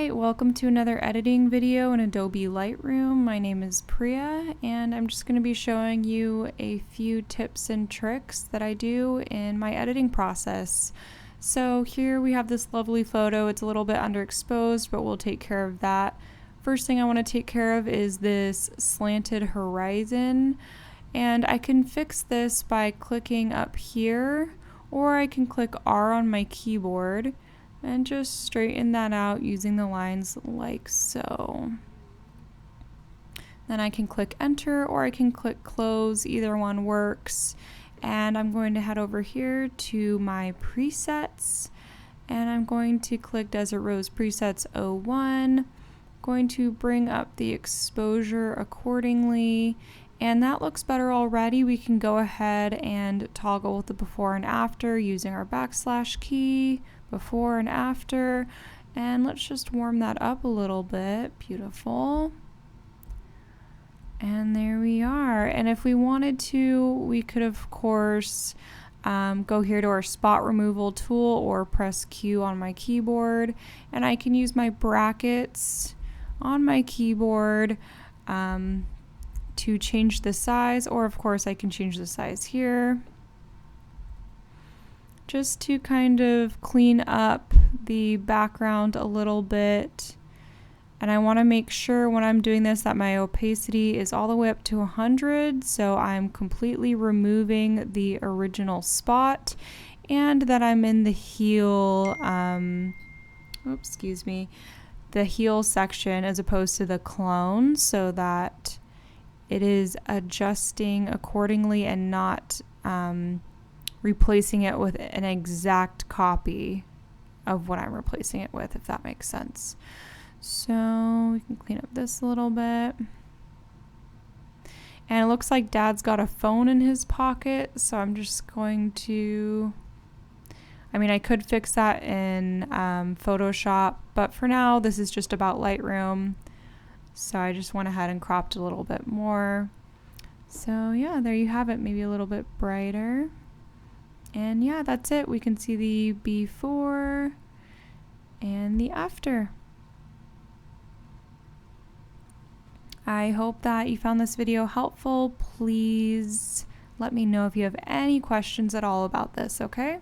Alright, welcome to another editing video in Adobe Lightroom. My name is Priya and I'm just going to be showing you a few tips and tricks that I do in my editing process. So here we have this lovely photo. It's a little bit underexposed, but we'll take care of that. First thing I want to take care of is this slanted horizon, and I can fix this by clicking up here, or I can click R on my keyboard and just straighten that out using the lines like so. Then I can click enter, or I can click close, either one works. And I'm going to head over here to my presets, and I'm going to click Desert Rose Presets 01. Going to bring up the exposure accordingly, and that looks better already. We can go ahead and toggle with the before and after using our backslash key, before and after, and let's just warm that up a little bit. Beautiful. And there we are. And if we wanted to, we could of course go here to our spot removal tool or press Q on my keyboard, and I can use my brackets on my keyboard to change the size, or of course I can change the size here just to kind of clean up the background a little bit. And I want to make sure when I'm doing this that my opacity is all the way up to 100, so I'm completely removing the original spot, and that I'm in the heel, the heel section as opposed to the clone, so that it is adjusting accordingly and not replacing it with an exact copy of what I'm replacing it with, if that makes sense. So we can clean up this a little bit. And it looks like Dad's got a phone in his pocket, so I'm just going to, I could fix that in Photoshop, but for now this is just about Lightroom. So I just went ahead and cropped a little bit more. So yeah, there you have it, maybe a little bit brighter. And yeah, that's it. We can see the before and the after. I hope that you found this video helpful. Please let me know if you have any questions at all about this, okay?